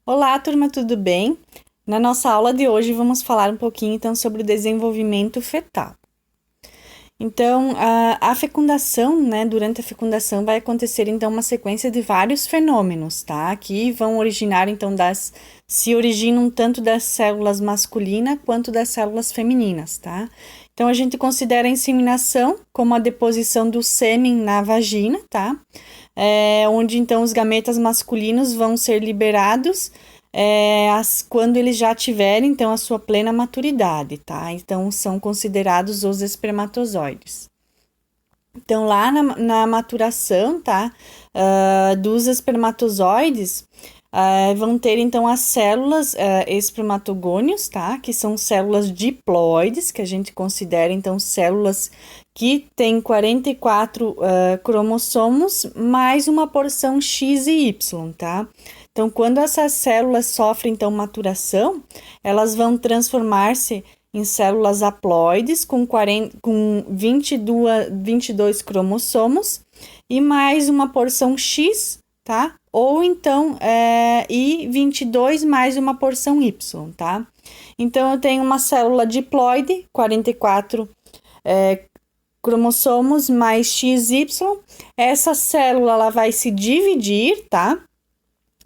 Olá, turma, tudo bem? Na nossa aula de hoje vamos falar um pouquinho então sobre o desenvolvimento fetal. Então, a fecundação, né, durante a fecundação vai acontecer então uma sequência de vários fenômenos, tá? Que vão originar então se originam tanto das células masculinas quanto das células femininas, tá? Então a gente considera a inseminação como a deposição do sêmen na vagina, tá? Onde então os gametas masculinos vão ser liberados quando eles já tiverem então a sua plena maturidade, tá? Então são considerados os espermatozoides. Então lá na maturação, tá? Dos espermatozoides vão ter então as células espermatogônios, tá? Que são células diploides, que a gente considera então células que têm 44 cromossomos mais uma porção X e Y, tá? Então, quando essas células sofrem, então, maturação, elas vão transformar-se em células haploides com 22 cromossomos e mais uma porção X, tá? Ou então, e 22 mais uma porção Y, tá? Então, eu tenho uma célula diploide, 44 cromossomos mais XY. Essa célula, ela vai se dividir, tá?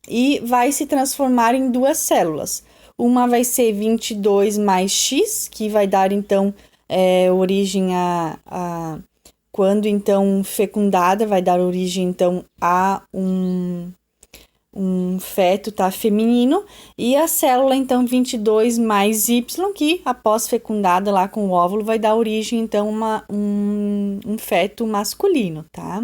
E vai se transformar em duas células. Uma vai ser 22 mais X, que vai dar, então, origem quando, então, fecundada, vai dar origem, então, a um feto, tá, feminino. E a célula, então, 22 mais Y, que, após fecundada lá com o óvulo, vai dar origem, então, um feto masculino, tá?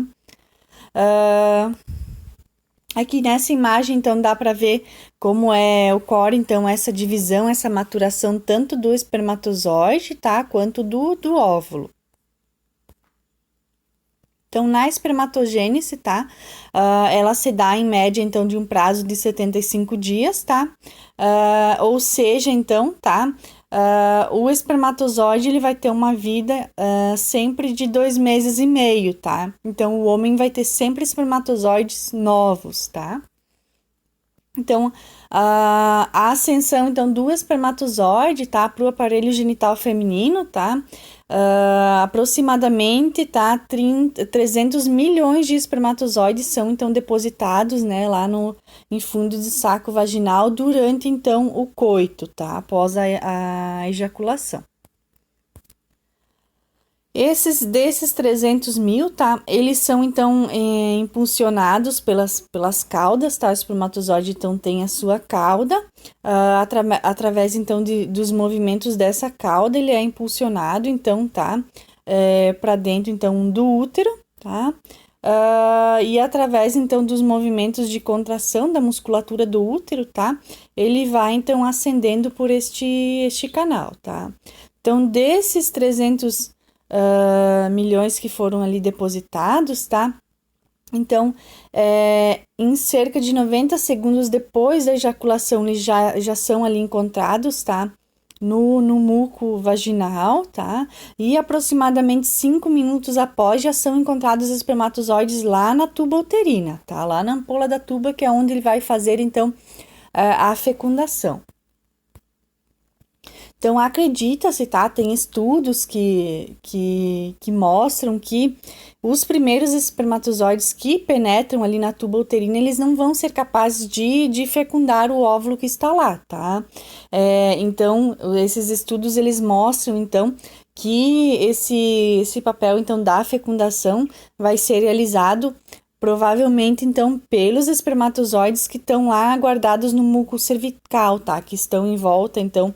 Aqui nessa imagem, então, dá para ver como ocorre, então, essa divisão, essa maturação tanto do espermatozoide, tá, quanto do óvulo. Então, na espermatogênese, tá, ela se dá em média, então, de um prazo de 75 dias, tá, ou seja, então, tá, o espermatozoide, ele vai ter uma vida sempre de 2 meses e meio, tá? Então, o homem vai ter sempre espermatozoides novos, tá? Então, a ascensão, então, do espermatozoide, tá? Para o aparelho genital feminino, tá? Aproximadamente, tá? 300 milhões de espermatozoides são, então, depositados, né? Lá em fundo de saco vaginal durante, então, o coito, tá? Após a ejaculação. Desses 300 mil, tá? Eles são, então, impulsionados pelas caudas, tá? O espermatozoide, então, tem a sua cauda. Através, então, dos movimentos dessa cauda, ele é impulsionado, então, tá? Para dentro, então, do útero, tá? E através, então, dos movimentos de contração da musculatura do útero, tá? Ele vai, então, ascendendo por este canal, tá? Então, desses 300 milhões que foram ali depositados, tá? Então, em cerca de 90 segundos depois da ejaculação, eles já são ali encontrados, tá? No muco vaginal, tá? E aproximadamente 5 minutos após já são encontrados os espermatozoides lá na tuba uterina, tá? Lá na ampola da tuba, que é onde ele vai fazer, então, a fecundação. Então, acredita-se, tá? Tem estudos que mostram que os primeiros espermatozoides que penetram ali na tuba uterina, eles não vão ser capazes de fecundar o óvulo que está lá, tá? Então, esses estudos, eles mostram, então, que esse papel, então, da fecundação vai ser realizado provavelmente, então, pelos espermatozoides que estão lá guardados no muco cervical, tá? Que estão em volta, então,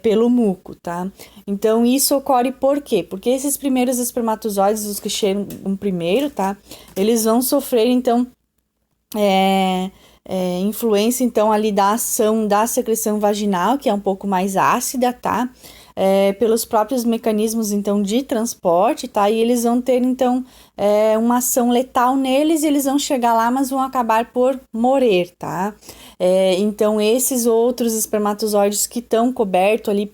pelo muco, tá? Então, isso ocorre por quê? Porque esses primeiros espermatozoides, os que chegam primeiro, tá? Eles vão sofrer, então, influência, então, ali da ação da secreção vaginal, que é um pouco mais ácida, tá? Pelos próprios mecanismos, então, de transporte, tá? E eles vão ter, então, uma ação letal neles e eles vão chegar lá, mas vão acabar por morrer, tá? Então, esses outros espermatozoides que estão cobertos ali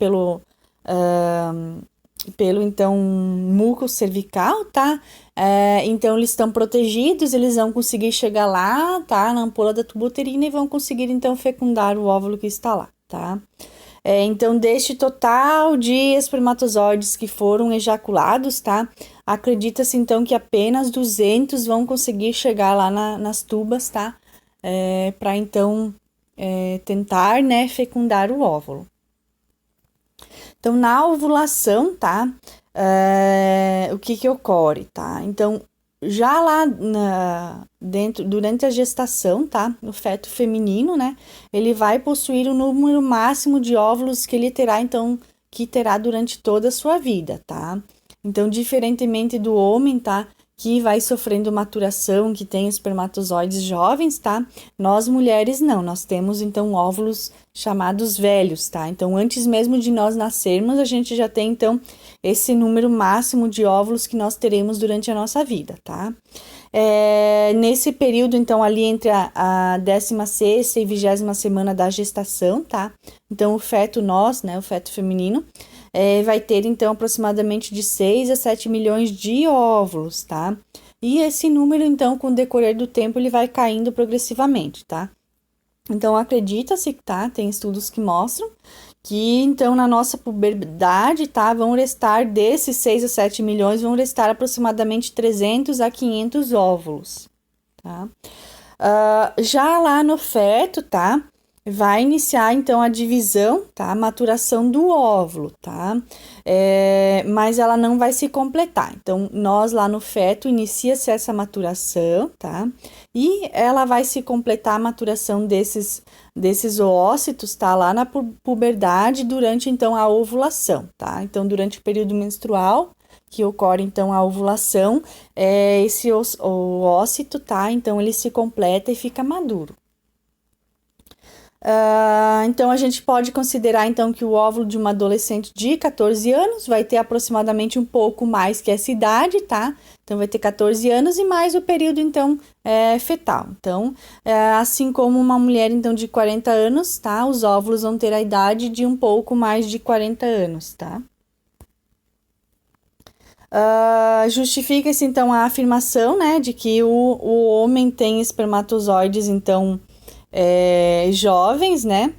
pelo então muco cervical, tá? Então eles estão protegidos, eles vão conseguir chegar lá, tá? Na ampola da tuba uterina e vão conseguir então fecundar o óvulo que está lá, tá? Então, deste total de espermatozoides que foram ejaculados, tá? Acredita-se então que apenas 200 vão conseguir chegar lá nas tubas, tá? Para então tentar, né, fecundar o óvulo. Então, na ovulação, tá? O que ocorre, tá? Então, já lá durante a gestação, tá? O feto feminino, né? Ele vai possuir o número máximo de óvulos que ele terá, então, que terá durante toda a sua vida, tá? Então, diferentemente do homem, tá? Que vai sofrendo maturação, que tem espermatozoides jovens, tá? Nós mulheres não, nós temos então óvulos chamados velhos, tá? Então, antes mesmo de nós nascermos, a gente já tem então esse número máximo de óvulos que nós teremos durante a nossa vida, tá? Nesse período, então, ali entre a 16ª e 20ª semana da gestação, tá? Então, o feto né, o feto feminino, vai ter, então, aproximadamente de 6 a 7 milhões de óvulos, tá? E esse número, então, com o decorrer do tempo, ele vai caindo progressivamente, tá? Então, acredita-se, tá? Tem estudos que mostram que, então, na nossa puberdade, tá? Vão restar, desses 6 a 7 milhões, vão restar aproximadamente 300 a 500 óvulos, tá? Já lá no feto, tá? Vai iniciar, então, a divisão, tá? A maturação do óvulo, tá? Mas ela não vai se completar. Então, nós lá no feto, inicia-se essa maturação, tá? E ela vai se completar a maturação desses oócitos, tá? Lá na puberdade, durante, então, a ovulação, tá? Então, durante o período menstrual, que ocorre, então, a ovulação, esse oócito, tá? Então, ele se completa e fica maduro. Então, a gente pode considerar, então, que o óvulo de uma adolescente de 14 anos vai ter aproximadamente um pouco mais que essa idade, tá? Então, vai ter 14 anos e mais o período, então, fetal. Então, assim como uma mulher, então, de 40 anos, tá? Os óvulos vão ter a idade de um pouco mais de 40 anos, tá? Justifica-se, então, a afirmação, né, de que o homem tem espermatozoides, então, jovens, né?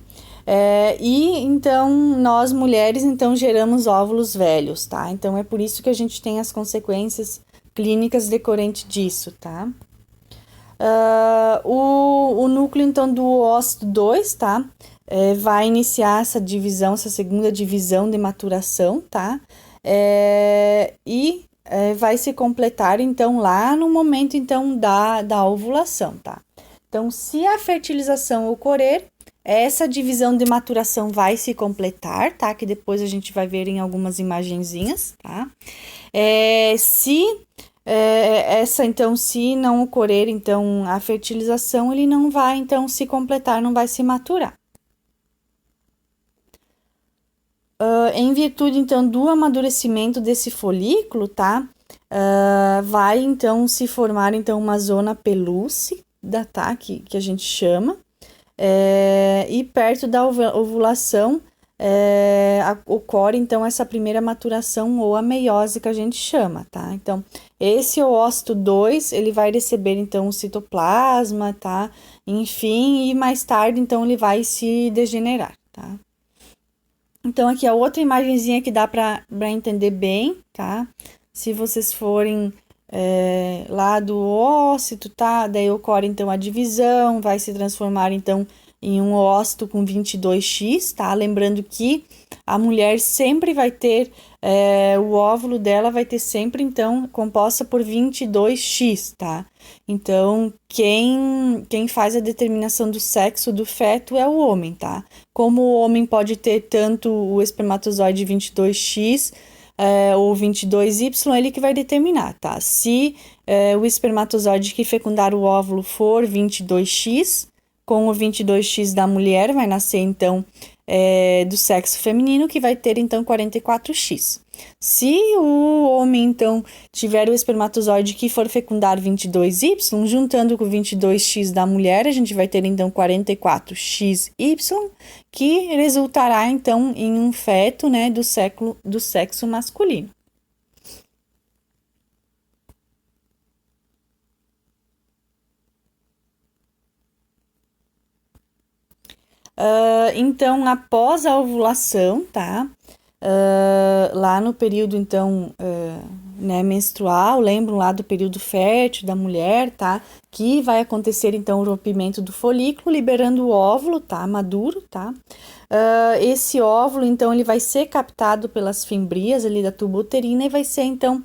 E então nós mulheres então geramos óvulos velhos, tá? Então é por isso que a gente tem as consequências clínicas decorrentes disso, tá? O núcleo então do ócito 2, tá? Vai iniciar essa divisão, essa segunda divisão de maturação, tá? E vai se completar então lá no momento então da ovulação, tá? Então, se a fertilização ocorrer, essa divisão de maturação vai se completar, tá? Que depois a gente vai ver em algumas imagenzinhas, tá? Se não ocorrer, então, a fertilização, ele não vai, então, se completar, não vai se maturar. Em virtude, então, do amadurecimento desse folículo, tá? Vai, então, se formar, então, uma zona pelúcida, tá? Que a gente chama. E perto da ovulação ocorre, então, essa primeira maturação ou a meiose que a gente chama, tá? Então, esse oócito 2, ele vai receber, então, o citoplasma, tá? Enfim, e mais tarde, então, ele vai se degenerar, tá? Então, aqui a outra imagenzinha que dá para entender bem, tá? Se vocês forem lá do ócito, tá? Daí ocorre, então, a divisão, vai se transformar, então, em um ócito com 22X, tá? Lembrando que a mulher sempre vai ter, o óvulo dela vai ter sempre, então, composta por 22X, tá? Então, quem faz a determinação do sexo do feto é o homem, tá? Como o homem pode ter tanto o espermatozoide 22X, ou 22Y, ele que vai determinar, tá? Se o espermatozoide que fecundar o óvulo for 22X, com o 22X da mulher vai nascer, então, do sexo feminino, que vai ter, então, 44X. Se o homem, então, tiver o espermatozoide que for fecundar 22Y, juntando com o 22X da mulher, a gente vai ter, então, 44XY, que resultará, então, em um feto, né, do sexo masculino. Então, após a ovulação, tá? Lá no período, então, né, menstrual, lembram lá do período fértil da mulher, tá? Que vai acontecer, então, o rompimento do folículo, liberando o óvulo, tá? Maduro, tá? Esse óvulo, então, ele vai ser captado pelas fimbrias ali da tuba uterina e vai ser, então,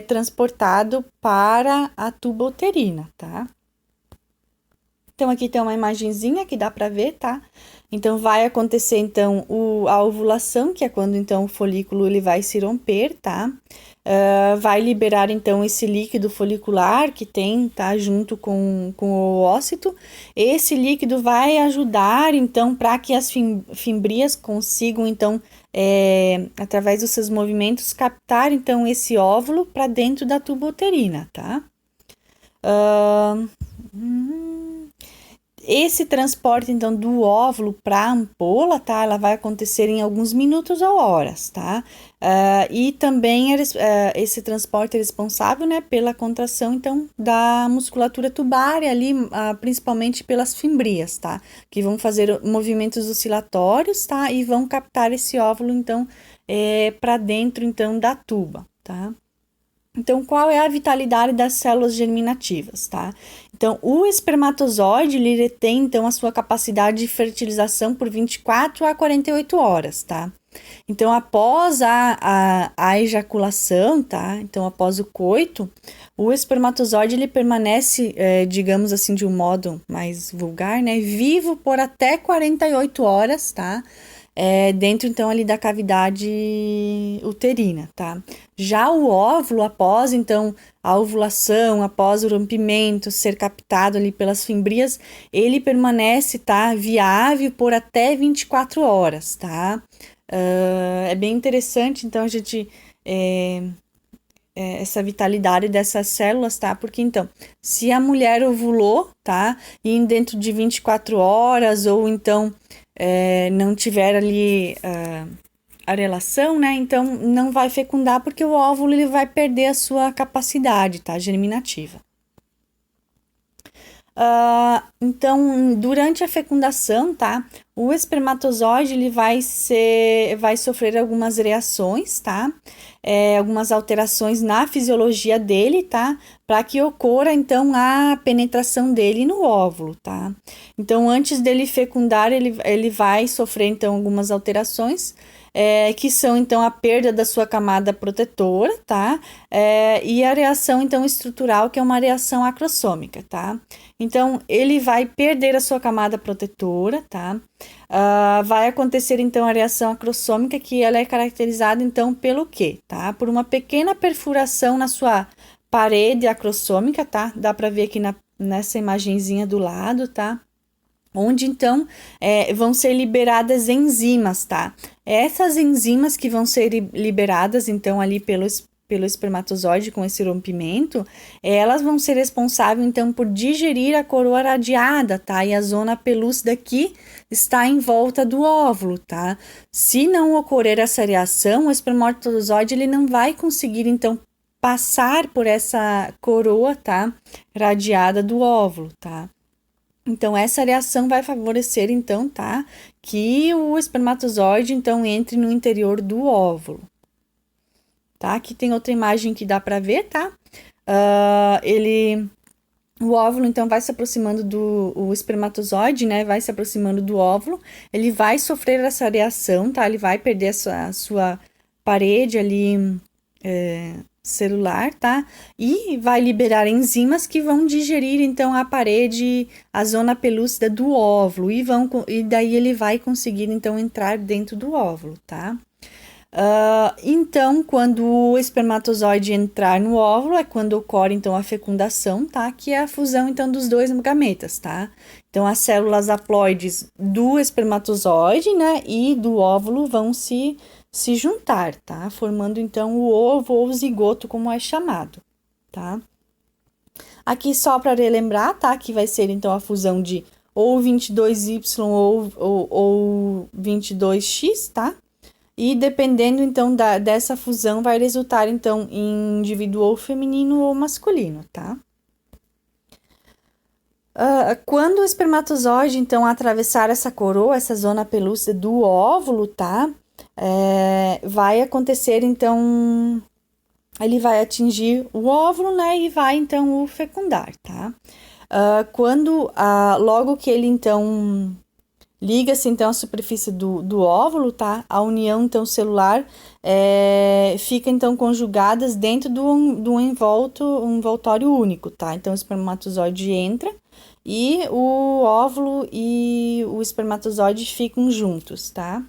transportado para a tuba uterina, tá? Então, aqui tem uma imagenzinha que dá para ver, tá? Então, vai acontecer, então, a ovulação, que é quando, então, o folículo ele vai se romper, tá? Vai liberar, então, esse líquido folicular que tem, tá? Junto com o ócito. Esse líquido vai ajudar, então, para que as fimbrias consigam, então, através dos seus movimentos, captar, então, esse óvulo para dentro da tuba uterina, tá? Esse transporte, então, do óvulo para a ampola, tá? Ela vai acontecer em alguns minutos ou horas, tá? E também esse transporte é responsável, né, pela contração, então, da musculatura tubária ali, principalmente pelas fimbrias, tá? Que vão fazer movimentos oscilatórios, tá? E vão captar esse óvulo, então, para dentro, então, da tuba, tá? Então, qual é a vitalidade das células germinativas, tá? Então, o espermatozoide, ele tem, então, a sua capacidade de fertilização por 24 a 48 horas, tá? Então, após a ejaculação, tá? Então, após o coito, o espermatozoide, ele permanece, digamos assim, de um modo mais vulgar, né? Vivo por até 48 horas, tá? Dentro, então, ali da cavidade uterina, tá? Já o óvulo, após, então, a ovulação, após o rompimento, ser captado ali pelas fimbrias, ele permanece, tá? Viável por até 24 horas, tá? É bem interessante, então, a gente... essa vitalidade dessas células, tá? Porque, então, se a mulher ovulou, tá? E dentro de 24 horas, ou então... não tiver ali a relação, né? Então não vai fecundar porque o óvulo ele vai perder a sua capacidade, tá? Germinativa. Então, durante a fecundação, tá? O espermatozoide ele vai sofrer algumas reações, tá? Algumas alterações na fisiologia dele, tá? Para que ocorra, então, a penetração dele no óvulo, tá? Então, antes dele fecundar, ele vai sofrer, então, algumas alterações, que são, então, a perda da sua camada protetora, tá? E a reação, então, estrutural, que é uma reação acrossômica, tá? Então, ele vai perder a sua camada protetora, tá? Vai acontecer, então, a reação acrossômica, que ela é caracterizada, então, pelo quê, tá? Por uma pequena perfuração na sua parede acrossômica, tá? Dá para ver aqui nessa imagenzinha do lado, tá? Onde, então, vão ser liberadas enzimas, tá? Essas enzimas que vão ser liberadas, então, ali pelo espermatozoide com esse rompimento, elas vão ser responsáveis, então, por digerir a coroa radiada, tá? E a zona pelúcida que está em volta do óvulo, tá? Se não ocorrer essa reação, o espermatozoide, ele não vai conseguir, então, passar por essa coroa, tá? Radiada do óvulo, tá? Então, essa reação vai favorecer, então, tá? Que o espermatozoide, então, entre no interior do óvulo. Tá? Aqui tem outra imagem que dá para ver, tá? O óvulo, então, vai se aproximando o espermatozoide, né? Vai se aproximando do óvulo. Ele vai sofrer essa reação, tá? Ele vai perder a sua parede ali celular, tá? E vai liberar enzimas que vão digerir, então, a parede, a zona pelúcida do óvulo. E daí ele vai conseguir, então, entrar dentro do óvulo, tá? Então, quando o espermatozoide entrar no óvulo, é quando ocorre, então, a fecundação, tá? Que é a fusão, então, dos dois gametas, tá? Então, as células haploides do espermatozoide, né, e do óvulo vão se se juntar, tá? Formando então o ovo ou zigoto, como é chamado, tá? Aqui só para relembrar, tá? Que vai ser então a fusão de ou 22Y ou 22X, tá? E dependendo então dessa fusão vai resultar então em indivíduo ou feminino ou masculino, tá? Quando o espermatozoide então atravessar essa coroa, essa zona pelúcida do óvulo, tá? Vai acontecer então, ele vai atingir o óvulo, né? E vai então o fecundar, tá? Logo que ele então liga-se então à superfície do óvulo, tá? A união então celular fica então conjugadas dentro do envoltório único, tá? Então o espermatozoide entra e o óvulo e o espermatozoide ficam juntos, tá?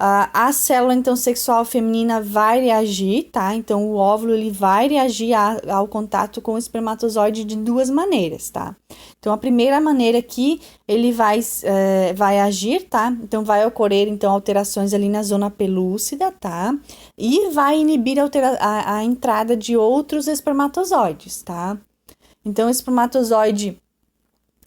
A célula, então, sexual feminina vai reagir, tá? Então, o óvulo, ele vai reagir ao contato com o espermatozoide de duas maneiras, tá? Então, a primeira maneira que ele vai agir, tá? Então, vai ocorrer, então, alterações ali na zona pelúcida, tá? E vai inibir a entrada de outros espermatozoides, tá? Então, o espermatozoide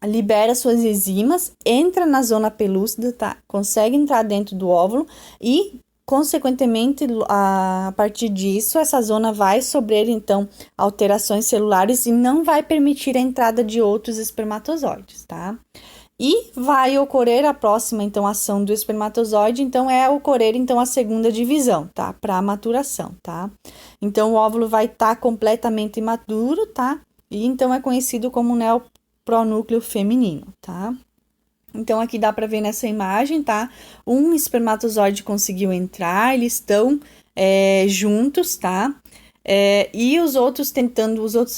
libera suas enzimas, entra na zona pelúcida, tá? Consegue entrar dentro do óvulo e, consequentemente, a partir disso, essa zona vai sofrer, então, alterações celulares e não vai permitir a entrada de outros espermatozoides, tá? E vai ocorrer a próxima, então, ação do espermatozoide, então, ocorrer, então, a segunda divisão, tá? Para a maturação, tá? Então, o óvulo vai estar completamente imaturo, tá? E, então, é conhecido como pronúcleo feminino, tá? Então, aqui dá para ver nessa imagem, tá? Um espermatozoide conseguiu entrar, eles estão juntos, tá? E os outros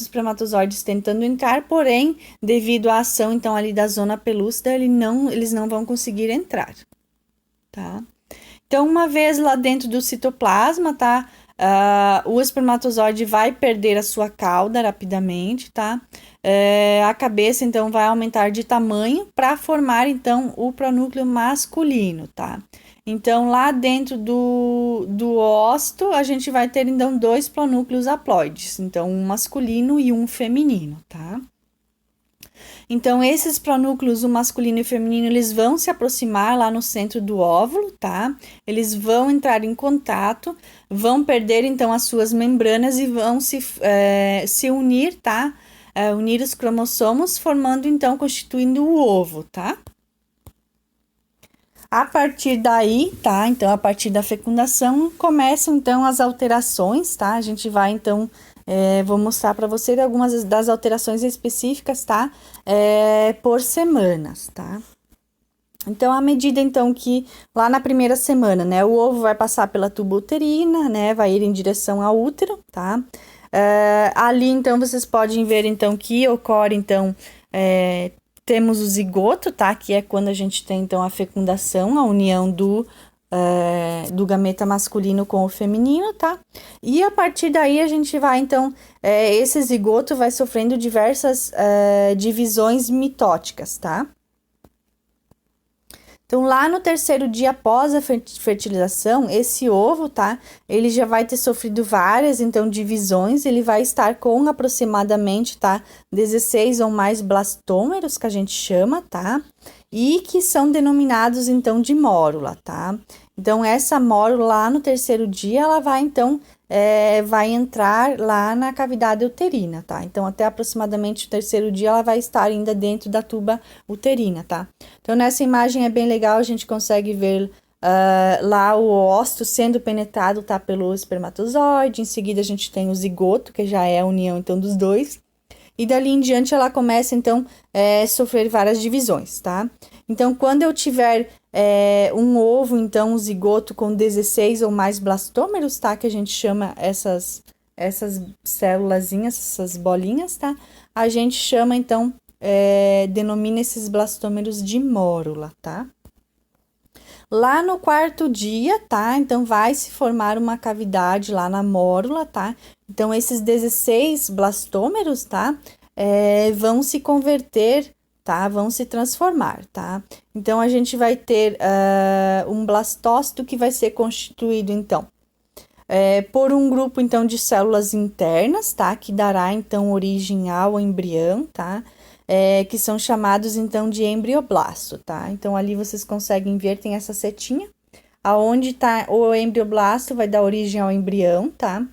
espermatozoides tentando entrar, porém, devido à ação, então, ali da zona pelúcida, eles não vão conseguir entrar, tá? Então, uma vez lá dentro do citoplasma, tá? O espermatozoide vai perder a sua cauda rapidamente, tá? A cabeça, então, vai aumentar de tamanho para formar, então, o pronúcleo masculino, tá? Então, lá dentro do ósito, a gente vai ter, então, dois pronúcleos haploides. Então, um masculino e um feminino, tá? Então, esses pronúcleos, o masculino e o feminino, eles vão se aproximar lá no centro do óvulo, tá? Eles vão entrar em contato, vão perder, então, as suas membranas e vão se unir, tá? Unir os cromossomos, formando, então, constituindo o ovo, tá? A partir daí, tá? Então, a partir da fecundação, começam, então, as alterações, tá? A gente vai, então, vou mostrar para você algumas das alterações específicas, tá? Por semanas, tá? Então, à medida, então, que lá na primeira semana, né? O ovo vai passar pela tuba uterina, né? Vai ir em direção ao útero, tá? Ali, então, vocês podem ver, então, que ocorre, então, temos o zigoto, tá? Que é quando a gente tem, então, a fecundação, a união do gameta masculino com o feminino, tá? E a partir daí a gente vai, então, esse zigoto vai sofrendo diversas divisões mitóticas, tá? Então, lá no terceiro dia após a fertilização, esse ovo, tá? Ele já vai ter sofrido várias, então, divisões. Ele vai estar com aproximadamente, tá? 16 ou mais blastômeros, que a gente chama, tá? E que são denominados, então, de mórula, tá? Então, essa mórula lá no terceiro dia, ela vai, então, vai entrar lá na cavidade uterina, tá? Então, até aproximadamente o terceiro dia, ela vai estar ainda dentro da tuba uterina, tá? Então, nessa imagem é bem legal, a gente consegue ver lá o ósito sendo penetrado, tá? Pelo espermatozoide, em seguida a gente tem o zigoto, que já é a união, então, dos dois. E dali em diante ela começa, então, sofrer várias divisões, tá? Então, quando eu tiver um ovo, então, um zigoto com 16 ou mais blastômeros, tá? Que a gente chama essas célulazinhas, essas bolinhas, tá? A gente chama, então, denomina esses blastômeros de mórula, tá? Lá no quarto dia, tá? Então, vai se formar uma cavidade lá na mórula, tá? Então, esses 16 blastômeros, tá? Vão se converter tá? Vão se transformar, tá? Então, a gente vai ter um blastócito que vai ser constituído, então, por um grupo, então, de células internas, tá? Que dará, então, origem ao embrião, tá? Que são chamados, então, de embrioblasto, tá? Então, ali vocês conseguem ver, tem essa setinha, aonde tá o embrioblasto vai dar origem ao embrião, tá?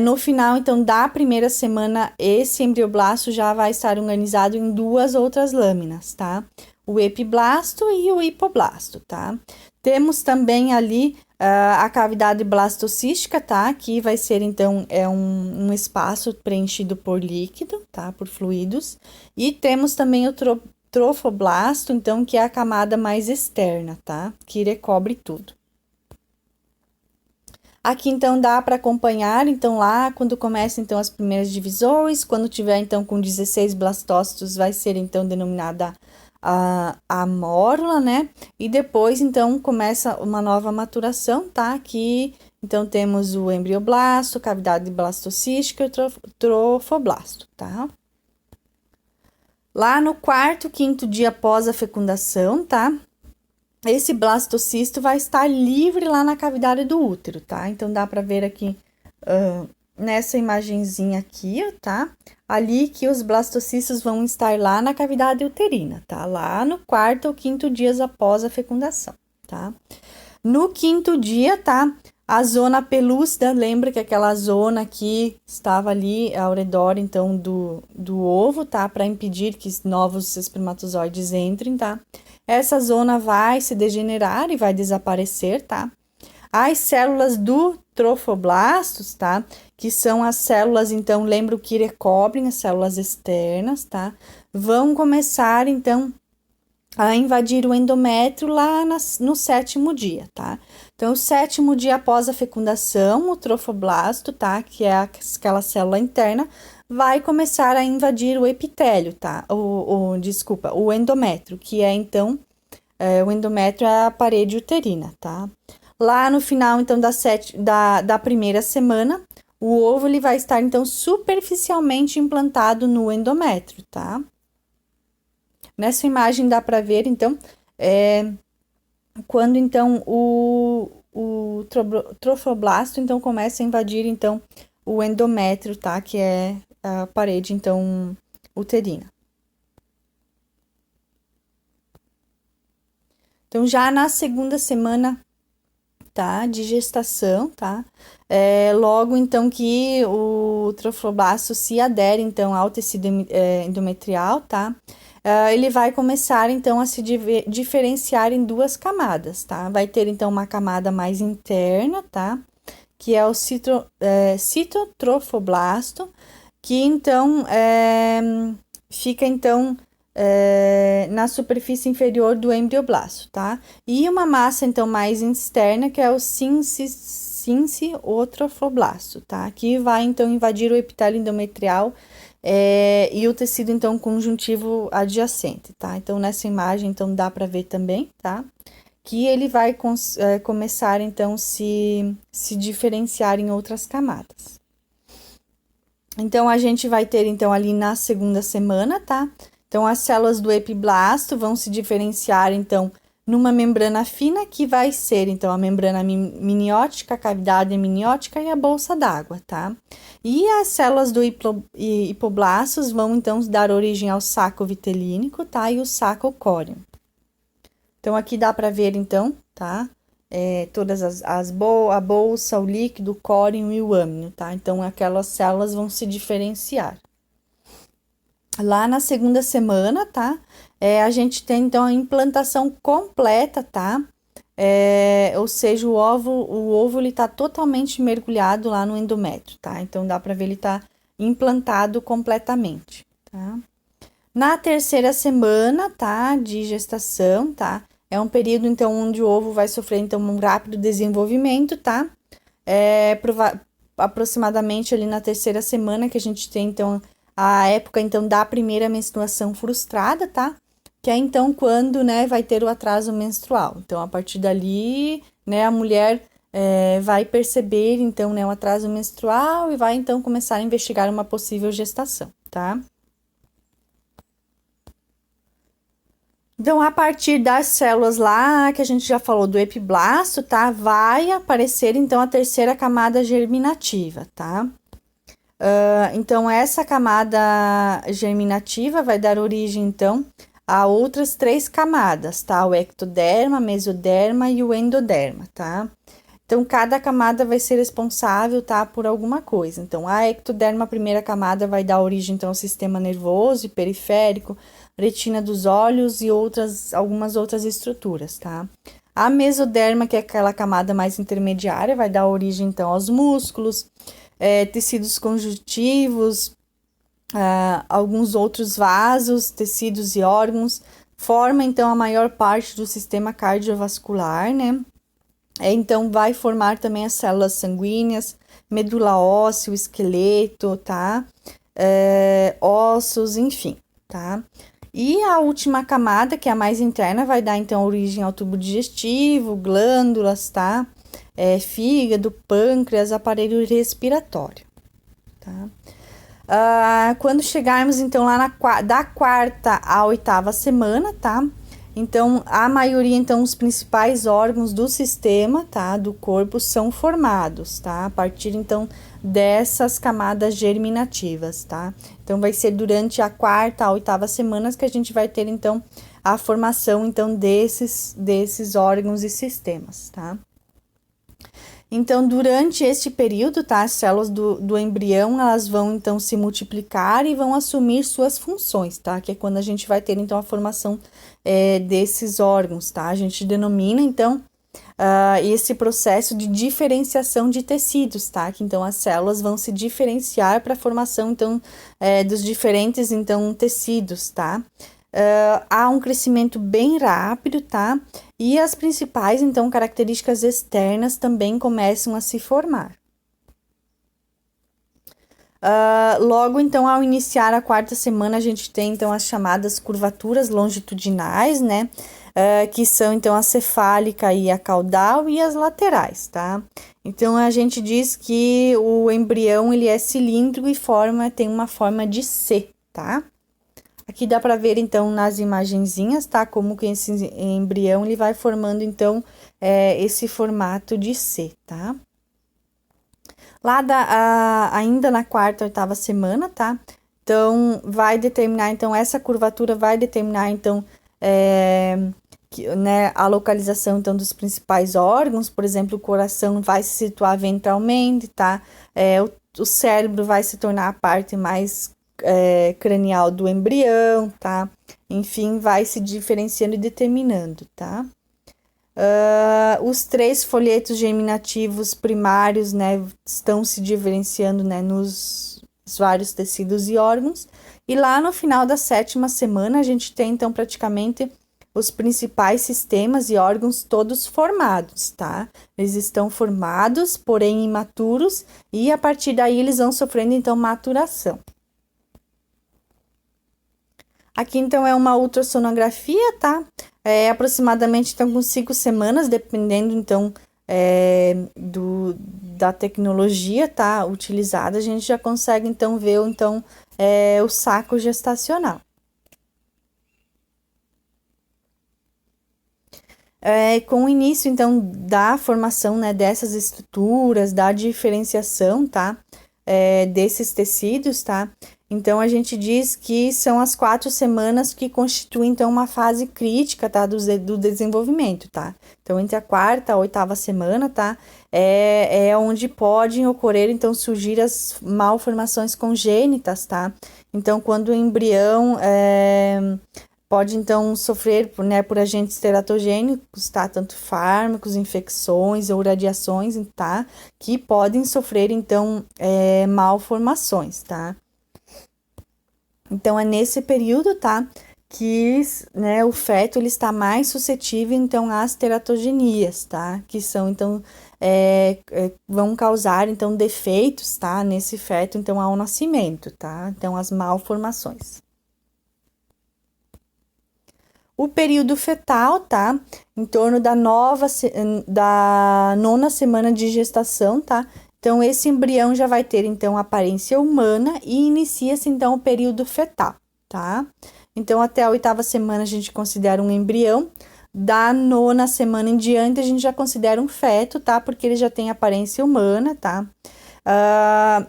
No final, então, da primeira semana, esse embrioblasto já vai estar organizado em duas outras lâminas, tá? O epiblasto e o hipoblasto, tá? Temos também ali a cavidade blastocística, tá? Que vai ser, então, um espaço preenchido por líquido, tá? Por fluidos. E temos também o trofoblasto, então, que é a camada mais externa, tá? Que recobre tudo. Aqui, então, dá para acompanhar, então, lá, quando começa, então, as primeiras divisões, quando tiver, então, com 16 blastócitos, vai ser, então, denominada a mórula, né? E depois, então, começa uma nova maturação, tá? Aqui, então, temos o embrioblasto, cavidade blastocística e o trofoblasto, tá? Lá no quarto, quinto dia após a fecundação, tá? Esse blastocisto vai estar livre lá na cavidade do útero, tá? Então, dá para ver aqui nessa imagenzinha aqui, tá? Ali que os blastocistos vão estar lá na cavidade uterina, tá? Lá no quarto ou quinto dias após a fecundação, tá? No quinto dia, tá? A zona pelúcida, lembra que aquela zona que estava ali ao redor, então, do ovo, tá? Para impedir que novos espermatozoides entrem, tá? Essa zona vai se degenerar e vai desaparecer, tá? As células do trofoblastos, tá? Que são as células, então, lembra que recobrem as células externas, tá? Vão começar, então, a invadir o endométrio lá no sétimo dia, tá? Então, o sétimo dia após a fecundação, o trofoblasto, tá? Que é aquela célula interna, vai começar a invadir o epitélio, tá? Desculpa, o endométrio, que é, então, o endométrio é a parede uterina, tá? Lá no final, então, da primeira semana, o ovo ele vai estar, então, superficialmente implantado no endométrio, tá? Nessa imagem dá para ver, então, quando, então, o trofoblasto, então, começa a invadir, então, o endométrio, tá? Que é a parede, então, uterina. Então, já na segunda semana, tá? De gestação, tá? Logo, então, que o trofoblasto se adere, então, ao tecido endometrial, tá? Ele vai começar, então, a se diferenciar em duas camadas, tá? Vai ter, então, uma camada mais interna, tá? Que é o citotrofoblasto, que, então, fica, então, na superfície inferior do embrioblasto, tá? E uma massa, então, mais externa, que é o sinciotrofoblasto, tá? Que vai, então, invadir o epitélio endometrial e o tecido, então, conjuntivo adjacente, tá? Então, nessa imagem, então, dá para ver também, tá? Que ele vai começar, então, se diferenciar em outras camadas. Então, a gente vai ter, então, ali na segunda semana, tá? Então, as células do epiblasto vão se diferenciar, então, numa membrana fina, que vai ser, então, a membrana miniótica, a cavidade miniótica e a bolsa d'água, tá? E as células do hipoblastos vão, então, dar origem ao saco vitelínico, tá? E o saco córeo. Então, aqui dá para ver, então, tá? Todas a bolsa, o líquido, o córeo e o âmino, tá? Então, aquelas células vão se diferenciar. Lá na segunda semana, tá? A gente tem, então, a implantação completa, tá? Ou seja, o ovo ele tá totalmente mergulhado lá no endométrio, tá? Então, dá para ver ele tá implantado completamente, tá? Na terceira semana, tá? De gestação, tá? É um período, então, onde o ovo vai sofrer, então, um rápido desenvolvimento, tá? Aproximadamente ali na terceira semana que a gente tem, então, a época, então, da primeira menstruação frustrada, tá? Que é, então, quando, né, vai ter o atraso menstrual. Então, a partir dali, né, a mulher vai perceber, então, né, o atraso menstrual e vai, então, começar a investigar uma possível gestação, tá? Então, a partir das células lá, que a gente já falou do epiblasto, tá? Vai aparecer, então, a terceira camada germinativa, tá? Então, essa camada germinativa vai dar origem, então, a outras 3 camadas, tá? O ectoderma, mesoderma e o endoderma, tá? Então, cada camada vai ser responsável, tá, por alguma coisa. Então, a ectoderma, a primeira camada, vai dar origem, então, ao sistema nervoso e periférico, retina dos olhos e algumas outras estruturas, tá? A mesoderma, que é aquela camada mais intermediária, vai dar origem, então, aos músculos, tecidos conjuntivos, alguns outros vasos, tecidos e órgãos, forma, então, a maior parte do sistema cardiovascular, né? Então, vai formar também as células sanguíneas, medula óssea, o esqueleto, tá? Ossos, enfim, tá? E a última camada, que é a mais interna, vai dar, então, origem ao tubo digestivo, glândulas, tá? Fígado, pâncreas, aparelho respiratório, tá? Quando chegarmos, então, lá da 4ª à 8ª semana, tá? Então, a maioria, então, os principais órgãos do sistema, tá? Do corpo são formados, tá? A partir, então, dessas camadas germinativas, tá? Então, vai ser durante a 4ª à 8ª semanas que a gente vai ter, então, a formação, então, desses órgãos e sistemas, tá? Então, durante este período, tá, as células do embrião, elas vão, então, se multiplicar e vão assumir suas funções, tá? Que é quando a gente vai ter, então, a formação desses órgãos, tá? A gente denomina, então, esse processo de diferenciação de tecidos, tá? Que, então, as células vão se diferenciar para a formação, então, dos diferentes, então, tecidos, tá? Há um crescimento bem rápido, tá? E as principais, então, características externas também começam a se formar. Logo, então, ao iniciar a 4ª semana, a gente tem, então, as chamadas curvaturas longitudinais, né? Que são, então, a cefálica e a caudal e as laterais, tá? Então, a gente diz que o embrião, ele é cilíndrico e tem uma forma de C, tá? Aqui dá para ver, então, nas imagenzinhas, tá? Como que esse embrião, ele vai formando, então, esse formato de C, tá? Lá ainda na 4ª, 8ª semana, tá? Então, vai determinar, então, essa curvatura vai determinar, então, né, a localização, então, dos principais órgãos. Por exemplo, o coração vai se situar ventralmente, tá? O cérebro vai se tornar a parte mais cranial do embrião, tá? Enfim, vai se diferenciando e determinando, tá? Os 3 folhetos germinativos primários, né, estão se diferenciando, né, nos vários tecidos e órgãos. E lá no final da 7ª semana, a gente tem, então, praticamente os principais sistemas e órgãos todos formados, tá? Eles estão formados, porém imaturos, e a partir daí eles vão sofrendo, então, maturação. Aqui, então, é uma ultrassonografia, tá? Aproximadamente, então, com 5 semanas, dependendo, então, da tecnologia, tá? Utilizada, a gente já consegue, então, ver, então, o saco gestacional. Com o início, então, da formação, né, dessas estruturas, da diferenciação, tá? Desses tecidos, tá? Então, a gente diz que são as 4 semanas que constituem, então, uma fase crítica, tá? Do desenvolvimento, tá? Então, entre a 4ª e a 8ª semana, tá? É onde podem ocorrer, então, surgir as malformações congênitas, tá? Então, quando o embrião pode, então, sofrer, né, por agentes teratogênicos, tá? Tanto fármacos, infecções ou radiações, tá? Que podem sofrer, então, malformações, tá? Então, é nesse período, tá? Que, né, o feto, ele está mais suscetível, então, às teratogenias, tá? Que são, então, vão causar, então, defeitos, tá? Nesse feto, então, ao nascimento, tá? Então, as malformações. O período fetal, tá? Em torno da 9ª semana de gestação, tá? Então, esse embrião já vai ter, então, aparência humana e inicia-se, então, o período fetal, tá? Então, até a 8ª semana a gente considera um embrião. Da 9ª semana em diante, a gente já considera um feto, tá? Porque ele já tem aparência humana, tá?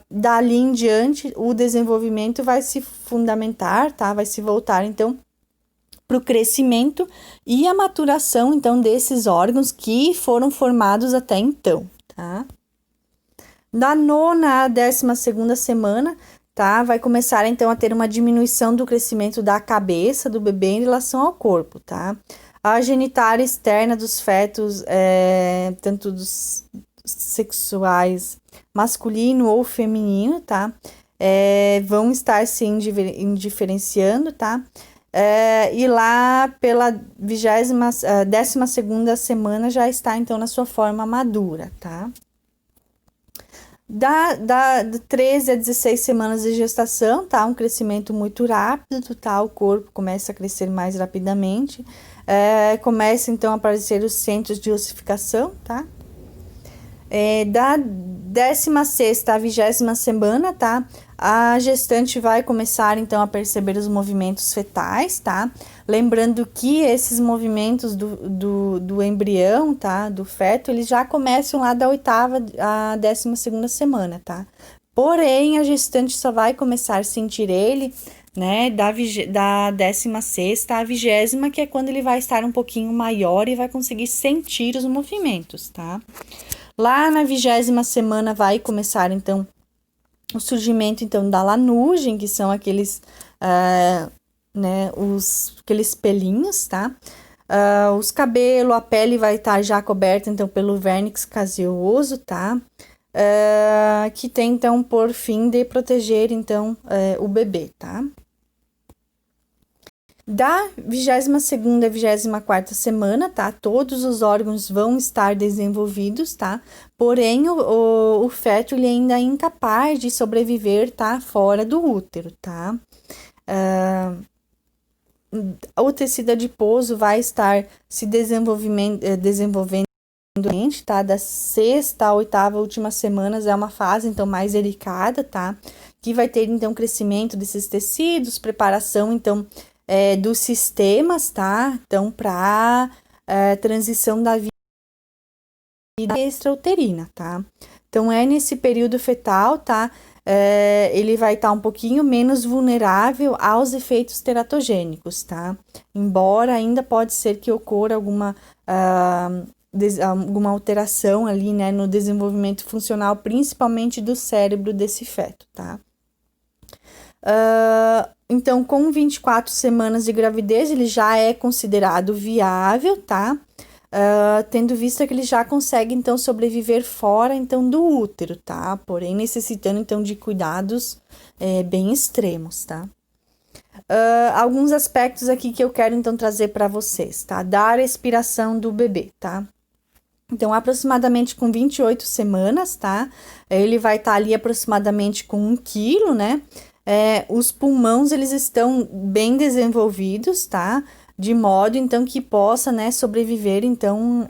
Dali em diante, o desenvolvimento vai se fundamentar, tá? Vai se voltar, então, para o crescimento e a maturação, então, desses órgãos que foram formados até então, tá? Da 9ª à 12ª semana, tá? Vai começar, então, a ter uma diminuição do crescimento da cabeça do bebê em relação ao corpo, tá? A genitália externa dos fetos, tanto dos sexuais masculino ou feminino, tá? Vão estar se indiferenciando, tá? E lá pela 12ª semana já está, então, na sua forma madura, tá? De 13 a 16 semanas de gestação, tá? Um crescimento muito rápido, tá? O corpo começa a crescer mais rapidamente. Começa, então, a aparecer os centros de ossificação, tá? Da 16ª à 20ª semana, tá? A gestante vai começar, então, a perceber os movimentos fetais, tá? Lembrando que esses movimentos do embrião, tá? Do feto, eles já começam lá da 8ª à 12ª semana, tá? Porém, a gestante só vai começar a sentir ele, né? Da 16ª à 20ª, que é quando ele vai estar um pouquinho maior e vai conseguir sentir os movimentos, tá? Lá na 20ª semana vai começar, então, o surgimento, então, da lanugem, que são aqueles, aqueles pelinhos, tá? Os cabelos, a pele vai estar já coberta, então, pelo vernix caseoso, tá? Que tem, então, por fim de proteger, então, o bebê, tá? Da 22ª à 24ª semana, tá? Todos os órgãos vão estar desenvolvidos, tá? Porém, o feto, ele ainda é incapaz de sobreviver, tá? Fora do útero, tá? O tecido adiposo vai estar se desenvolvendo, tá? Da 6ª à 8ª últimas semanas é uma fase, então, mais delicada, tá? Que vai ter, então, crescimento desses tecidos, preparação, então, dos sistemas, tá? Então, para transição da vida extrauterina, tá? Então, nesse período fetal, tá? Ele vai estar um pouquinho menos vulnerável aos efeitos teratogênicos, tá? Embora ainda pode ser que ocorra alguma alteração ali, né? No desenvolvimento funcional, principalmente do cérebro desse feto, tá? Então, com 24 semanas de gravidez, ele já é considerado viável, tá? Tendo vista que ele já consegue, então, sobreviver fora, então, do útero, tá? Porém, necessitando, então, de cuidados bem extremos, tá? Alguns aspectos aqui que eu quero, então, trazer para vocês, tá? Da respiração do bebê, tá? Então, aproximadamente com 28 semanas, tá? Ele vai estar ali aproximadamente com 1 quilo, né? Os pulmões, eles estão bem desenvolvidos, tá? De modo, então, que possa, né, sobreviver, então,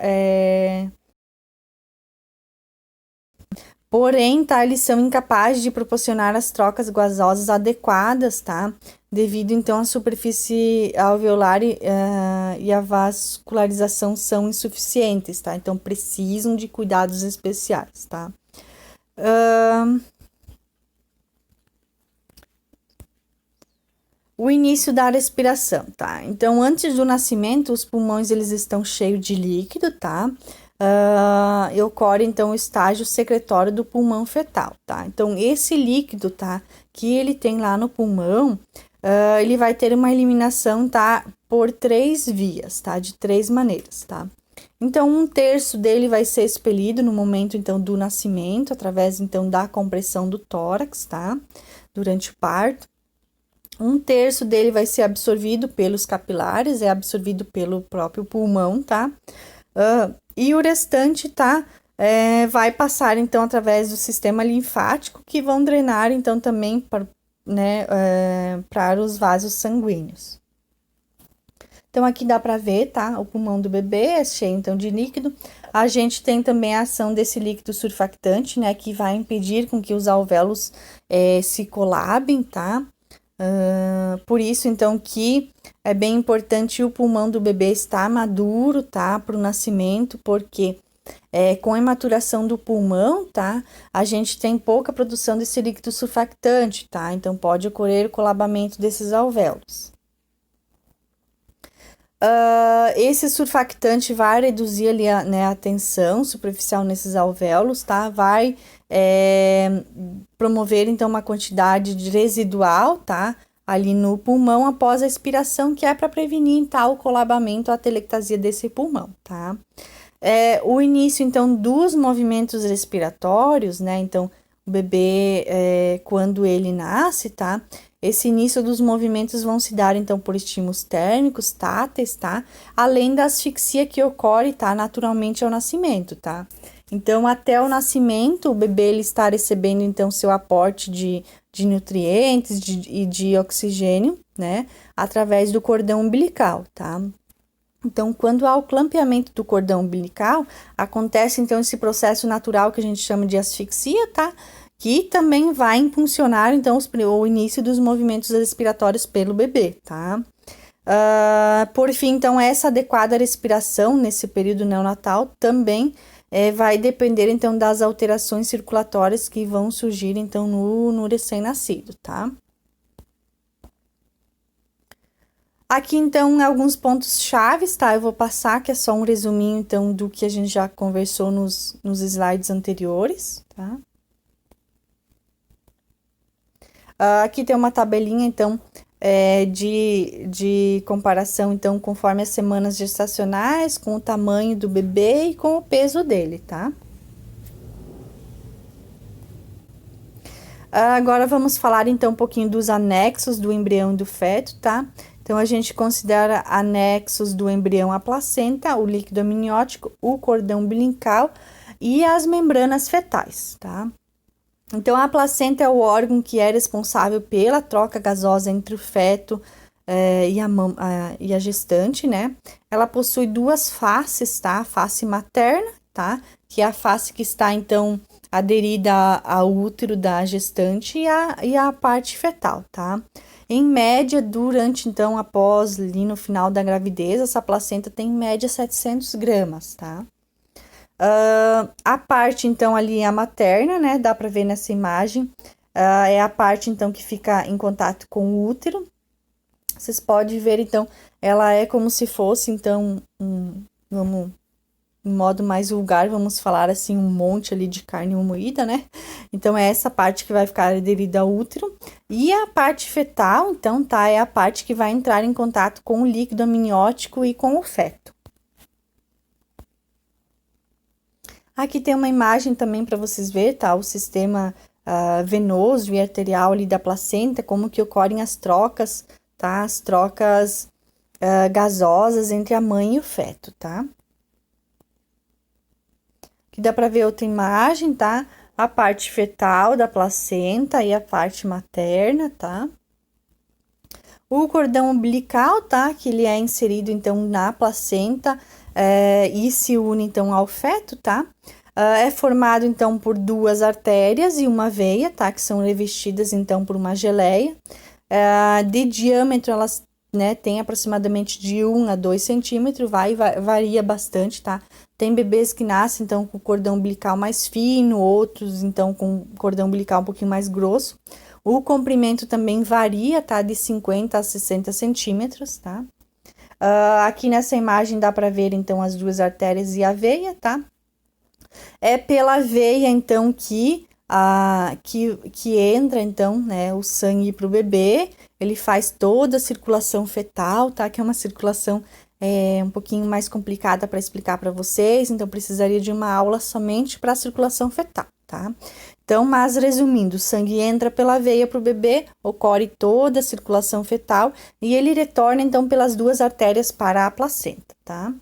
porém, tá, eles são incapazes de proporcionar as trocas gasosas adequadas, tá? Devido, então, à superfície alveolar e a vascularização são insuficientes, tá? Então, precisam de cuidados especiais, tá? O início da respiração, tá? Então, antes do nascimento, os pulmões, eles estão cheios de líquido, tá? E ocorre, então, o estágio secretório do pulmão fetal, tá? Então, esse líquido, tá? Que ele tem lá no pulmão, ele vai ter uma eliminação, tá? Por 3 vias, tá? De 3 maneiras, tá? Então, 1/3 dele vai ser expelido no momento, então, do nascimento, através, então, da compressão do tórax, tá? Durante o parto. 1/3 dele vai ser absorvido pelos capilares, é absorvido pelo próprio pulmão, tá? E o restante, tá? Vai passar, então, através do sistema linfático, que vão drenar, então, também para, né, para os vasos sanguíneos. Então, aqui dá para ver, tá? O pulmão do bebê é cheio, então, de líquido. A gente tem também a ação desse líquido surfactante, né? Que vai impedir com que os alvéolos se colabem, tá? Por isso, então, que é bem importante o pulmão do bebê estar maduro, tá? Para o nascimento, porque com a imaturação do pulmão, tá? A gente tem pouca produção desse líquido surfactante, tá? Então, pode ocorrer o colabamento desses alvéolos. Esse surfactante vai reduzir ali a tensão superficial nesses alvéolos, tá? Vai promover, então, uma quantidade de residual, tá? Ali no pulmão após a expiração, que é para prevenir, tal, o colabamento, a atelectasia desse pulmão, tá? O início, então, dos movimentos respiratórios, né? Então, o bebê, quando ele nasce, tá? Esse início dos movimentos vão se dar, então, por estímulos térmicos, táteis, tá? Além da asfixia que ocorre, tá? Naturalmente ao nascimento, tá? Então, até o nascimento, o bebê, ele está recebendo, então, seu aporte de nutrientes e de oxigênio, né? Através do cordão umbilical, tá? Então, quando há o clampeamento do cordão umbilical, acontece, então, esse processo natural que a gente chama de asfixia, tá? Que também vai impulsionar, então, o início dos movimentos respiratórios pelo bebê, tá? Por fim, então, essa adequada respiração nesse período neonatal também vai depender, então, das alterações circulatórias que vão surgir, então, no recém-nascido, tá? Aqui, então, alguns pontos chaves, tá? Eu vou passar, que é só um resuminho, então, do que a gente já conversou nos slides anteriores, tá? Aqui tem uma tabelinha, então, de comparação, então, conforme as semanas gestacionais, com o tamanho do bebê e com o peso dele, tá? Agora vamos falar, então, um pouquinho dos anexos do embrião e do feto, tá? Então, a gente considera anexos do embrião à placenta, o líquido amniótico, o cordão umbilical e as membranas fetais, tá? Então, a placenta é o órgão que é responsável pela troca gasosa entre o feto e a gestante, né? Ela possui duas faces, tá? A face materna, tá? Que é a face que está, então, aderida ao útero da gestante e a parte fetal, tá? Em média, durante, então, após, ali no final da gravidez, essa placenta tem em média 700 gramas, tá? A parte, então, ali a materna, né? Dá pra ver nessa imagem. É a parte, então, que fica em contato com o útero. Vocês podem ver, então, ela é como se fosse, então, em modo mais vulgar, vamos falar assim, um monte ali de carne moída, né? Então, é essa parte que vai ficar aderida ao útero. E a parte fetal, então, tá? É a parte que vai entrar em contato com o líquido amniótico e com o feto. Aqui tem uma imagem também para vocês verem, tá? O sistema venoso e arterial ali da placenta, como que ocorrem as trocas, tá? As trocas gasosas entre a mãe e o feto, tá? Aqui dá para ver outra imagem, tá? A parte fetal da placenta e a parte materna, tá? O cordão umbilical, tá? Que ele é inserido, então, na placenta e se une, então, ao feto, tá? É formado, então, por duas artérias e uma veia, tá? Que são revestidas, então, por uma geleia. De diâmetro, elas, né, têm aproximadamente de 1 a 2 centímetros, varia bastante, tá? Tem bebês que nascem, então, com cordão umbilical mais fino, outros, então, com cordão umbilical um pouquinho mais grosso. O comprimento também varia, tá? De 50 a 60 centímetros, tá? Aqui nessa imagem dá para ver, então, as duas artérias e a veia, tá? É pela veia, então, que entra, então, né, o sangue para o bebê. Ele faz toda a circulação fetal, tá? Que é uma circulação um pouquinho mais complicada para explicar para vocês, então precisaria de uma aula somente para a circulação fetal, tá? Então, mas resumindo, o sangue entra pela veia para o bebê, ocorre toda a circulação fetal e ele retorna, então, pelas duas artérias para a placenta, tá?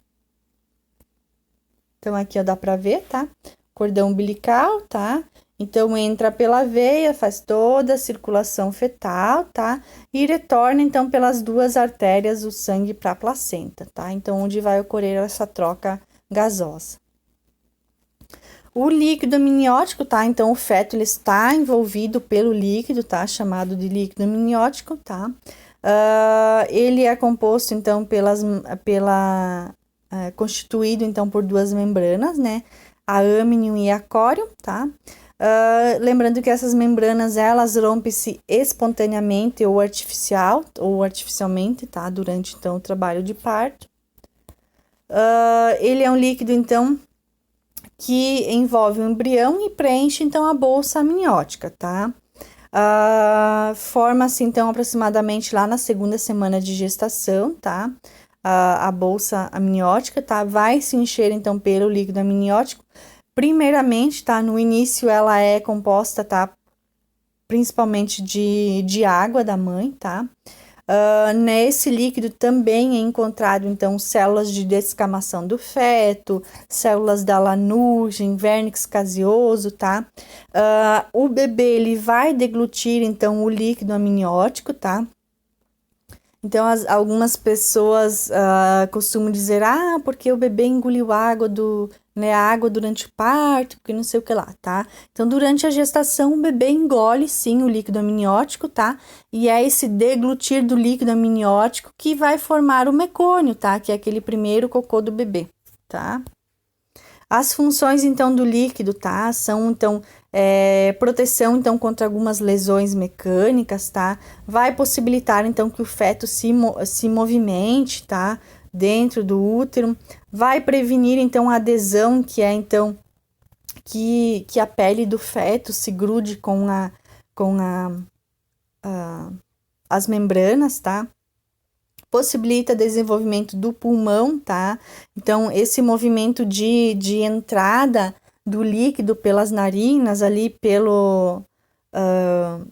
Então, aqui, ó, dá para ver, tá? Cordão umbilical, tá? Então, entra pela veia, faz toda a circulação fetal, tá? E retorna, então, pelas duas artérias o sangue para a placenta, tá? Então, onde vai ocorrer essa troca gasosa. O líquido amniótico, tá? Então, o feto, ele está envolvido pelo líquido, tá? Chamado de líquido amniótico, tá? Ele é composto, então, constituído, então, por duas membranas, né? A âmnion e a córion, tá? Lembrando que essas membranas, elas rompem-se espontaneamente ou artificialmente, tá? Durante, então, o trabalho de parto. Ele é um líquido, então, que envolve o embrião e preenche, então, a bolsa amniótica, tá? Forma-se, então, aproximadamente lá na segunda semana de gestação, tá? A bolsa amniótica, tá? Vai se encher, então, pelo líquido amniótico. Primeiramente, tá? No início, ela é composta, tá? Principalmente de água da mãe, tá? Nesse líquido também é encontrado, então, células de descamação do feto, células da lanugem, vernix caseoso, tá? O bebê, ele vai deglutir, então, o líquido amniótico, tá? Então, algumas pessoas costumam dizer, porque o bebê engoliu água a água durante o parto, porque não sei o que lá, tá? Então, durante a gestação, o bebê engole, sim, o líquido amniótico, tá? E é esse deglutir do líquido amniótico que vai formar o mecônio, tá? Que é aquele primeiro cocô do bebê, tá? As funções, então, do líquido, tá? São, então, proteção, então, contra algumas lesões mecânicas, tá? Vai possibilitar, então, que o feto se movimente, tá? Dentro do útero. Vai prevenir, então, a adesão, que é, então, que a pele do feto se grude com as membranas, tá? Possibilita desenvolvimento do pulmão, tá? Então, esse movimento de entrada do líquido pelas narinas, ali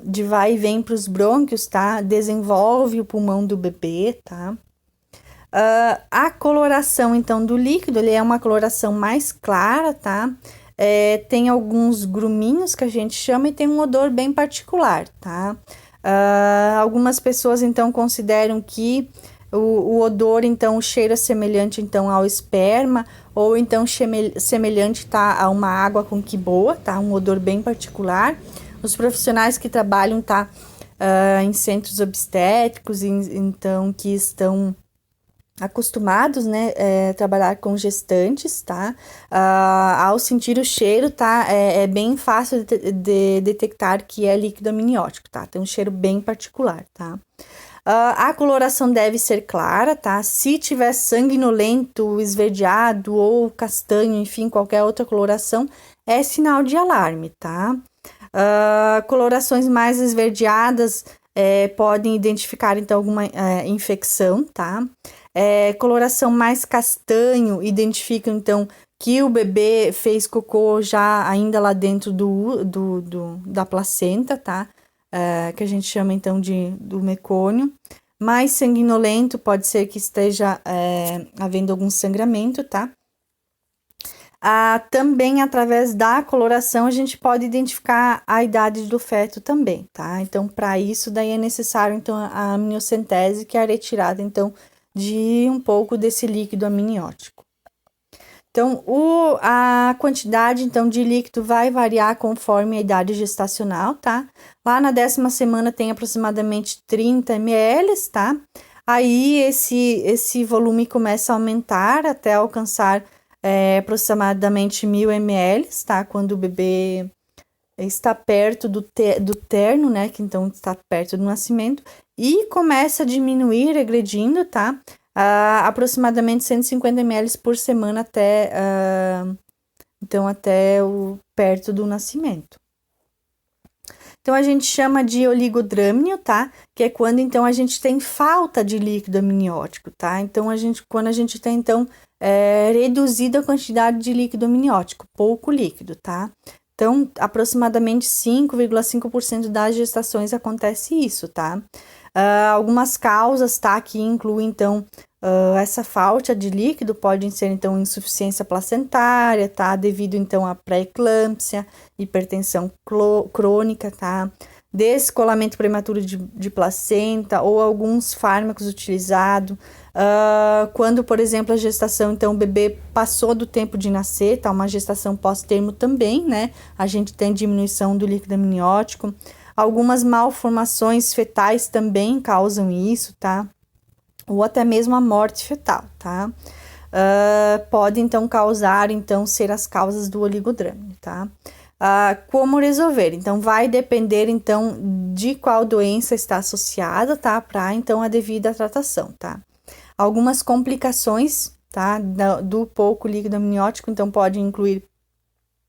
de vai e vem para os brônquios, tá? Desenvolve o pulmão do bebê, tá? A coloração, então, do líquido, ele é uma coloração mais clara, tá? Tem alguns gruminhos que a gente chama e tem um odor bem particular, tá? Algumas pessoas, então, consideram que o odor, então, o cheiro é semelhante, então, ao esperma, ou, então, semelhante, tá, a uma água com quiboa, tá? Um odor bem particular. Os profissionais que trabalham, tá, em centros obstétricos, então, que estão acostumados, né, trabalhar com gestantes, tá? Ao sentir o cheiro, tá? É bem fácil de detectar que é líquido amniótico, tá? Tem um cheiro bem particular, tá? A coloração deve ser clara, tá? Se tiver sanguinolento, esverdeado ou castanho, enfim, qualquer outra coloração, é sinal de alarme, tá? Colorações mais esverdeadas podem identificar, então, alguma infecção, tá? Coloração mais castanho identifica, então, que o bebê fez cocô já ainda lá dentro da placenta, tá? Que a gente chama, então, do mecônio. Mais sanguinolento pode ser que esteja havendo algum sangramento, tá? Também, através da coloração, a gente pode identificar a idade do feto também, tá? Então, para isso, daí é necessário, então, a amniocentese, que é a retirada, então, de um pouco desse líquido amniótico. Então, a quantidade, então, de líquido vai variar conforme a idade gestacional, tá? Lá na 10ª semana tem aproximadamente 30 ml, tá? Aí, esse volume começa a aumentar até alcançar aproximadamente 1000 ml, tá? Quando o bebê está perto do terno, né? Que então está perto do nascimento. E começa a diminuir, regredindo, tá? Aproximadamente 150 ml por semana até perto do nascimento. Então, a gente chama de oligodrâmnio, tá? Que é quando, então, a gente tem falta de líquido amniótico, tá? Então, quando a gente tem, então, reduzida a quantidade de líquido amniótico, pouco líquido, tá? Então, aproximadamente 5,5% das gestações acontece isso, tá? Algumas causas, tá? Que incluem, então, essa falta de líquido podem ser, então, insuficiência placentária, tá? Devido, então, à pré-eclâmpsia, hipertensão crônica, tá? descolamento prematuro de placenta ou alguns fármacos utilizados. Quando, por exemplo, a gestação, então o bebê passou do tempo de nascer, tá? Uma gestação pós-termo também, né? A gente tem diminuição do líquido amniótico. Algumas malformações fetais também causam isso, tá? Ou até mesmo a morte fetal, tá? Pode, então, causar, então, ser as causas do oligodrâmio, tá? Como resolver? Então, vai depender, então, de qual doença está associada, tá? Para, então, a devida tratação, tá? Algumas complicações, tá? Do pouco líquido amniótico, então, pode incluir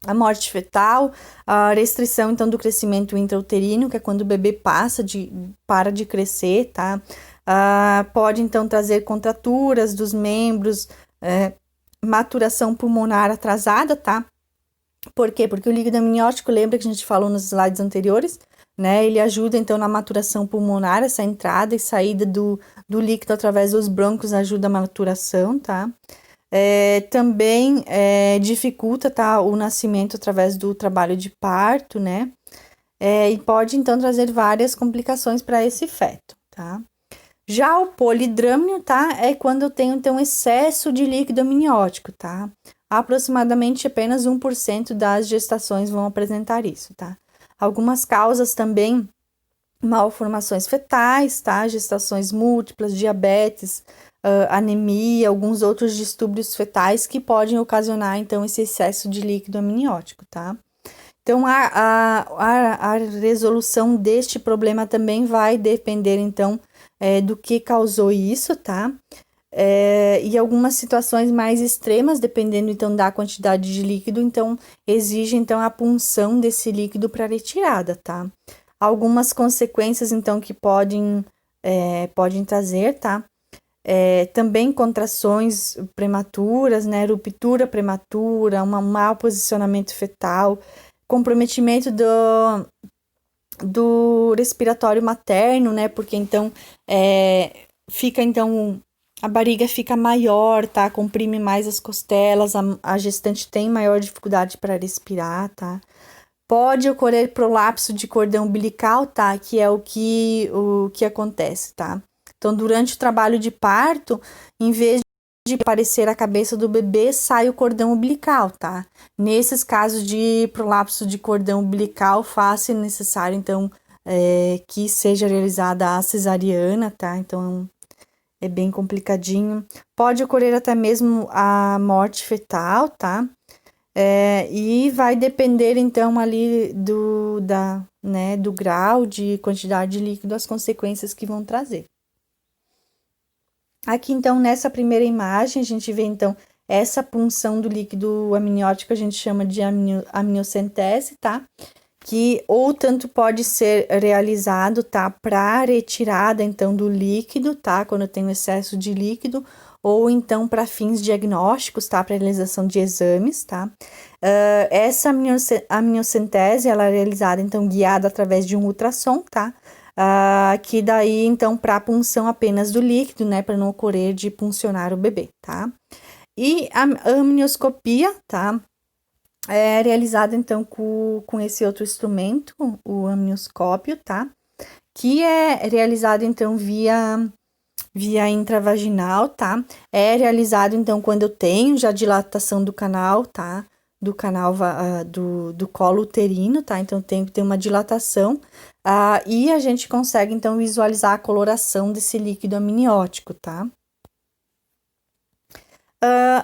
a morte fetal, a restrição, então, do crescimento intrauterino, que é quando o bebê para de crescer, tá? Pode, então, trazer contraturas dos membros, maturação pulmonar atrasada, tá? Por quê? Porque o líquido amniótico, lembra que a gente falou nos slides anteriores, né? Ele ajuda, então, na maturação pulmonar, essa entrada e saída do líquido através dos brônquios ajuda a maturação, tá? Também dificulta, tá, o nascimento através do trabalho de parto, né? E pode, então, trazer várias complicações para esse feto, tá? Já o polidrâmio, tá? É quando eu tenho, então, excesso de líquido amniótico, tá? Aproximadamente apenas 1% das gestações vão apresentar isso, tá? Algumas causas também, malformações fetais, tá? Gestações múltiplas, diabetes, anemia, alguns outros distúrbios fetais que podem ocasionar, então, esse excesso de líquido amniótico, tá? Então, a resolução deste problema também vai depender, então, do que causou isso, tá? E algumas situações mais extremas, dependendo, então, da quantidade de líquido, então, exige, então, a punção desse líquido para retirada, tá? Algumas consequências, então, que podem trazer, tá? Também contrações prematuras, né? Ruptura prematura, um mau posicionamento fetal, comprometimento do respiratório materno, né? Porque então fica, então, a barriga fica maior, tá? Comprime mais as costelas, a gestante tem maior dificuldade para respirar, tá? Pode ocorrer prolapso de cordão umbilical, tá? Que é o que acontece, tá? Então, durante o trabalho de parto, em vez de aparecer a cabeça do bebê, sai o cordão umbilical, tá? Nesses casos de prolapso de cordão umbilical, faz-se necessário, então, que seja realizada a cesariana, tá? Então, é bem complicadinho. Pode ocorrer até mesmo a morte fetal, tá? E vai depender, então, ali do grau de quantidade de líquido, as consequências que vão trazer. Aqui, então, nessa primeira imagem, a gente vê, então, essa punção do líquido amniótico, a gente chama de amniocentese, tá? Que ou tanto pode ser realizado, tá? Para retirada, então, do líquido, tá? Quando eu tenho excesso de líquido, ou então para fins diagnósticos, tá? Para realização de exames, tá? Essa amniocentese, ela é realizada, então, guiada através de um ultrassom, tá? Que daí, então, para punção apenas do líquido, né? Para não ocorrer de puncionar o bebê, tá? E a amnioscopia, tá? É realizada, então, com esse outro instrumento, o amnioscópio, tá? Que é realizado, então, via intravaginal, tá? É realizado, então, quando eu tenho já dilatação do canal, tá? Do canal do colo uterino, tá? Então, tem que ter uma dilatação. E a gente consegue, então, visualizar a coloração desse líquido amniótico, tá?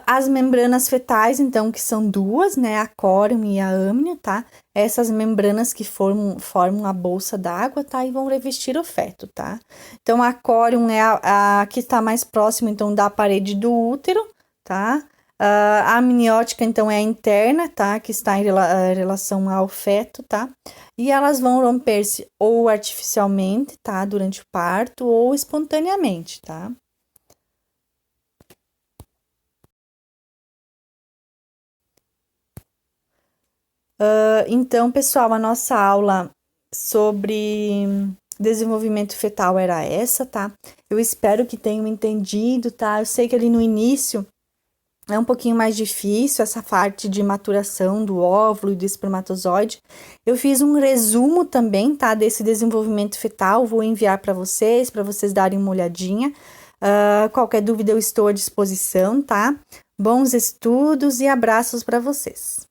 As membranas fetais, então, que são duas, né? A córium e a amnio, tá? Essas membranas que formam a bolsa d'água, tá? E vão revestir o feto, tá? Então, a córium é a que está mais próxima, então, da parede do útero, tá? A amniótica, então, é a interna, tá? Que está em relação ao feto, tá? E elas vão romper-se ou artificialmente, tá? Durante o parto ou espontaneamente, tá? Então, pessoal, a nossa aula sobre desenvolvimento fetal era essa, tá? Eu espero que tenham entendido, tá? Eu sei que ali no início É um pouquinho mais difícil essa parte de maturação do óvulo e do espermatozoide. Eu fiz um resumo também, tá, desse desenvolvimento fetal, vou enviar para vocês darem uma olhadinha. Qualquer dúvida eu estou à disposição, tá? Bons estudos e abraços para vocês.